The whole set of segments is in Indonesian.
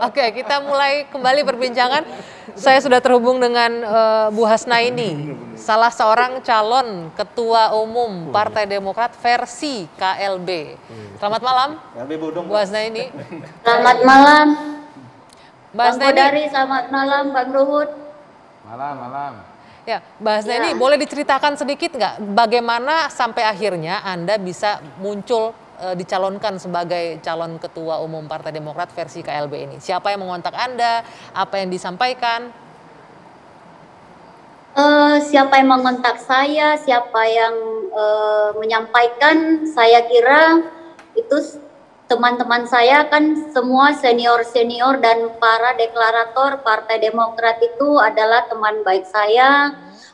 Oke, kita mulai kembali perbincangan. Saya sudah terhubung dengan Bu Hasnaini, salah seorang calon ketua umum Partai Demokrat versi KLB. Selamat malam, Bu Hasnaini. Selamat malam, Bang Kodari. Selamat malam, Bang Ruhut. Malam. Ya, Mbak Hasnaini, boleh diceritakan sedikit nggak bagaimana sampai akhirnya Anda bisa muncul dicalonkan sebagai calon ketua umum Partai Demokrat versi KLB ini? Siapa yang mengontak Anda? Apa yang disampaikan? Siapa yang mengontak saya? Siapa yang menyampaikan? Saya kira itu teman-teman saya kan semua senior-senior dan para deklarator Partai Demokrat itu adalah teman baik saya,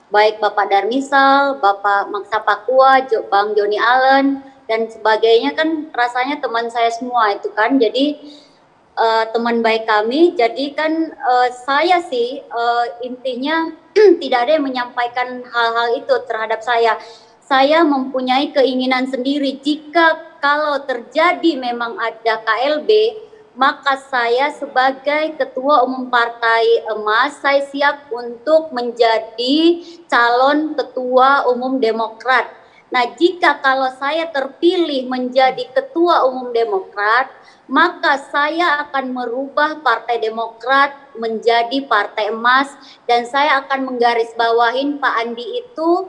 baik Bapak Darmisal, Bapak Maksa Pakua, Bang Joni Allen, dan sebagainya, kan rasanya teman saya semua itu kan. Jadi teman baik kami. Jadi kan saya sih intinya tidak ada yang menyampaikan hal-hal itu terhadap saya. Saya mempunyai keinginan sendiri, jika kalau terjadi memang ada KLB, maka saya sebagai ketua umum Partai Emas, saya siap untuk menjadi calon ketua umum Demokrat. Nah, jika kalau saya terpilih menjadi ketua umum Demokrat, maka saya akan merubah Partai Demokrat menjadi Partai Emas, dan saya akan menggarisbawahin Pak Andi itu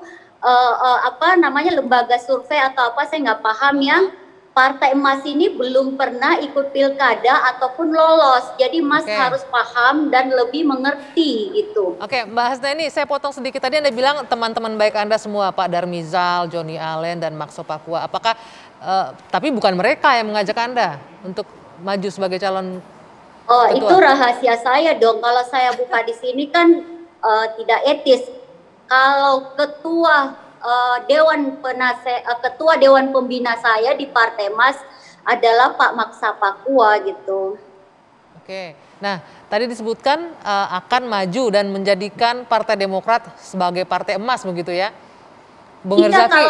lembaga survei atau apa, saya nggak paham ya. Partai Emas ini belum pernah ikut pilkada ataupun lolos. Jadi Mas harus paham dan lebih mengerti itu. Oke, Mbak Hasnaini, saya potong sedikit. Tadi Anda bilang teman-teman baik Anda semua, Pak Darmizal, Joni Allen, dan Makso Pakua. Apakah, tapi bukan mereka yang mengajak Anda untuk maju sebagai calon ketua? Itu rahasia saya dong. Kalau saya buka di sini kan tidak etis. Kalau ketua ketua Dewan Pembina saya di Partai Emas adalah Pak Maksa Pakua gitu. Oke, nah tadi disebutkan akan maju dan menjadikan Partai Demokrat sebagai Partai Emas begitu ya, Bung Jika Herzaki?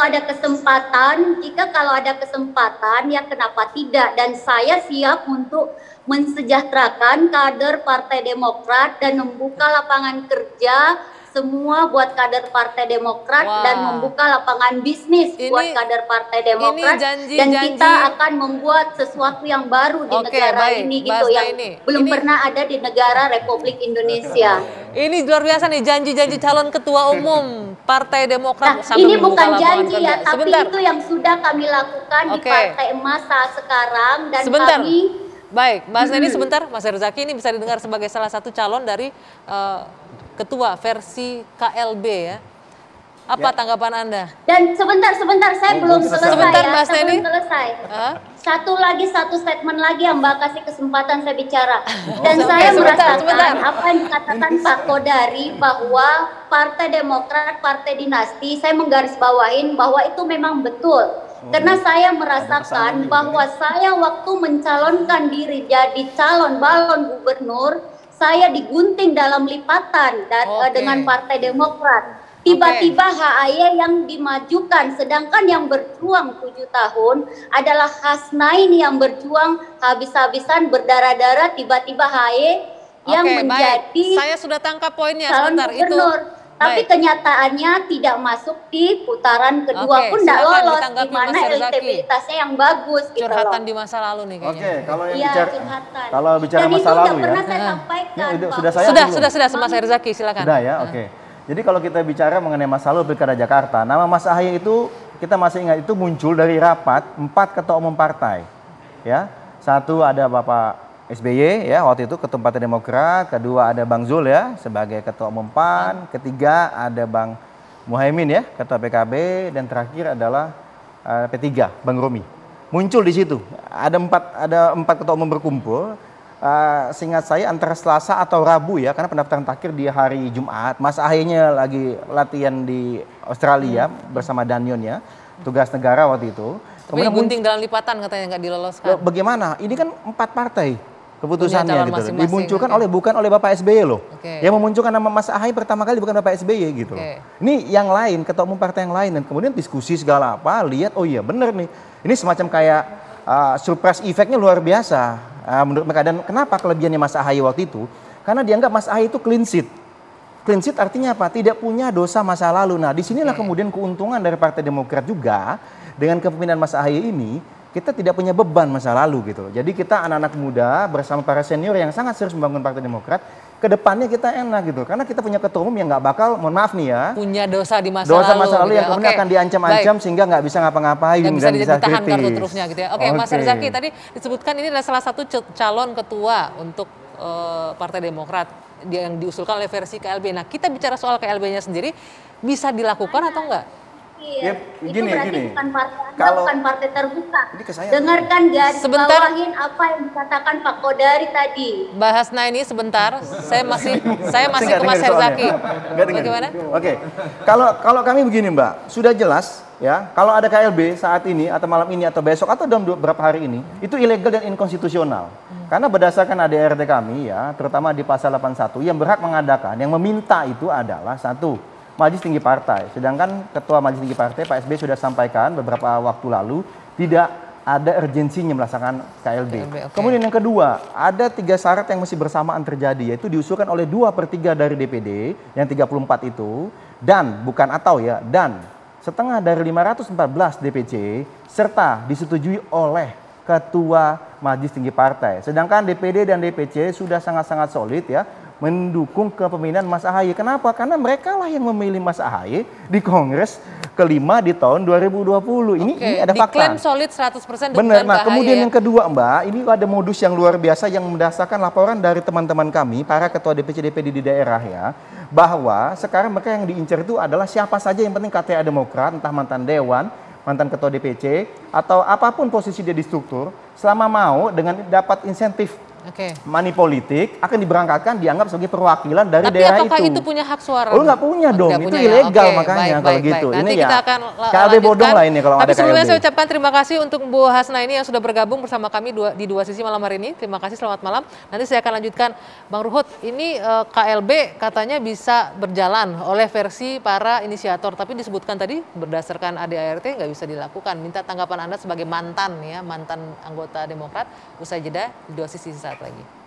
kalau ada kesempatan ya kenapa tidak, dan saya siap untuk mensejahterakan kader Partai Demokrat dan membuka lapangan kerja semua buat kader Partai Demokrat dan membuka lapangan bisnis buat kader Partai Demokrat, dan kita akan membuat sesuatu yang baru di negara ini gitu, yang belum pernah ada di negara Republik Indonesia. Ini luar biasa nih, janji-janji calon ketua umum Partai Demokrat. Nah, ini bukan janji ya, tapi itu yang sudah kami lakukan di Partai Emas saat sekarang, dan kami. Baik, Mas Neni sebentar, Mas Herzaki ini bisa didengar sebagai salah satu calon dari ketua versi KLB ya. Apa tanggapan Anda? Dan sebentar, saya belum selesai ya. Saya belum selesai. Satu statement lagi yang Mbak kasih kesempatan saya bicara. Dan saya merasakan apa yang dikatakan Pak Kodari bahwa Partai Demokrat, Partai Dinasti, saya menggarisbawahin bahwa itu memang betul. Karena saya merasakan bahwa saya waktu mencalonkan diri jadi calon balon gubernur, saya digunting dalam lipatan dengan Partai Demokrat. Tiba-tiba HAY yang dimajukan, sedangkan yang berjuang 7 tahun adalah Hasnaini yang berjuang habis-habisan berdarah-darah, tiba-tiba HAY yang menjadi saya sudah tangkap poinnya calon gubernur. Tapi kenyataannya tidak masuk di putaran kedua pun tidak lolos, di mana elektabilitasnya yang bagus gitu loh. Curhatan di masa lalu nih kayaknya. Kalau yang kalau bicara masa lalu ya. Pernah saya sampaikan. Sudah Mas Herzaki, silakan. Sudah ya, oke. Jadi kalau kita bicara mengenai masa lalu Pilkada Jakarta, nama Mas Ahaye itu kita masih ingat itu muncul dari rapat 4 ketua umum partai. Ya. Satu ada Bapak SBY ya waktu itu ketua Partai Demokrat, kedua ada Bang Zul ya sebagai ketua umum PAN, ketiga ada Bang Muhaimin ya ketua PKB, dan terakhir adalah P3 Bang Romi. Muncul di situ. Ada empat ketua umum berkumpul. Seingat saya antara Selasa atau Rabu ya, karena pendaftaran terakhir di hari Jumat. Mas Ahaye-nya lagi latihan di Australia bersama Danion ya, tugas negara waktu itu. Kemudian gunting dalam lipatan katanya nggak diloloskan. Bagaimana? Ini kan 4 partai keputusannya gitu. Dimunculkan bukan oleh Bapak SBY loh. Yang memunculkan nama Mas Ahaye pertama kali bukan Bapak SBY gitu. Ini yang lain, ketua umum partai yang lain, dan kemudian diskusi segala apa, lihat oh iya bener nih. Ini semacam kayak surprise effect-nya luar biasa. menurut mereka. Dan kenapa kelebihannya Mas Ahaye waktu itu? Karena dianggap Mas Ahaye itu clean sheet. Clean sheet artinya apa? Tidak punya dosa masa lalu. Nah, disinilah kemudian keuntungan dari Partai Demokrat juga dengan kepemimpinan Mas Ahaye ini. Kita tidak punya beban masa lalu gitu loh. Jadi kita anak-anak muda bersama para senior yang sangat serius membangun Partai Demokrat, ke depannya kita enak gitu. Karena kita punya ketua umum yang nggak bakal, mohon maaf nih ya, punya dosa di masa lalu gitu yang kemudian akan diancam-ancam sehingga nggak bisa ngapa-ngapain dan bisa ditahan kritis. kartu terusnya gitu ya. Oke, Mas Herzaki tadi disebutkan ini adalah salah satu calon ketua untuk Partai Demokrat yang diusulkan oleh versi KLB. Nah, kita bicara soal KLB-nya sendiri, bisa dilakukan atau enggak? Iya, itu berarti bukan partai Anda, bukan partai terbuka. Ini ke saya. Dengarkan garis Sebentar. bawahin apa yang dikatakan Pak Kodari tadi. Bahas ini sebentar, saya masih ke Mas Herzaki. Bagaimana? Oke, kalau kami begini Mbak, sudah jelas ya, kalau ada KLB saat ini atau malam ini atau besok atau dalam beberapa hari ini, itu ilegal dan inkonstitusional. Karena berdasarkan ADRT kami ya, terutama di pasal 81, yang berhak mengadakan, yang meminta itu adalah satu, Majelis Tinggi Partai. Sedangkan Ketua Majelis Tinggi Partai Pak SBY sudah sampaikan beberapa waktu lalu tidak ada urgensinya melaksanakan KLB. Okay. Kemudian yang kedua, ada 3 syarat yang mesti bersamaan terjadi, yaitu diusulkan oleh 2/3 dari DPD yang 34 itu, dan bukan atau ya, dan setengah dari 514 DPC serta disetujui oleh Ketua Majelis Tinggi Partai. Sedangkan DPD dan DPC sudah sangat-sangat solid ya mendukung kepemimpinan Mas Ahaye. Kenapa? Karena mereka lah yang memilih Mas Ahaye di Kongres kelima di tahun 2020. Ini ada fakta. Diklaim solid 100% dukungan Benar. Nah, kemudian ya. yang kedua Mbak, ini ada modus yang luar biasa yang mendasarkan laporan dari teman-teman kami, para ketua DPC DPD di daerah ya, bahwa sekarang mereka yang diincar itu adalah siapa saja yang penting KTA Demokrat, entah mantan dewan, mantan ketua DPC, atau apapun posisi dia di struktur, selama mau dengan dapat insentif money politik akan diberangkatkan dianggap sebagai perwakilan dari daerah itu. Tapi apakah itu punya hak suara? Oh nggak punya dong, itu ilegal makanya kalau gitu. Nanti Ini kita ya akan KLB bodong lah ini kalau ada KLB. Tapi sebelumnya saya ucapkan terima kasih untuk Bu Hasnaini yang sudah bergabung bersama kami di dua sisi malam hari ini. Terima kasih, selamat malam. Nanti saya akan lanjutkan. Bang Ruhut, ini KLB katanya bisa berjalan oleh versi para inisiator, tapi disebutkan tadi berdasarkan ADART nggak bisa dilakukan. Minta tanggapan Anda sebagai mantan anggota Demokrat. Usai jeda di dua sisi saat lagi.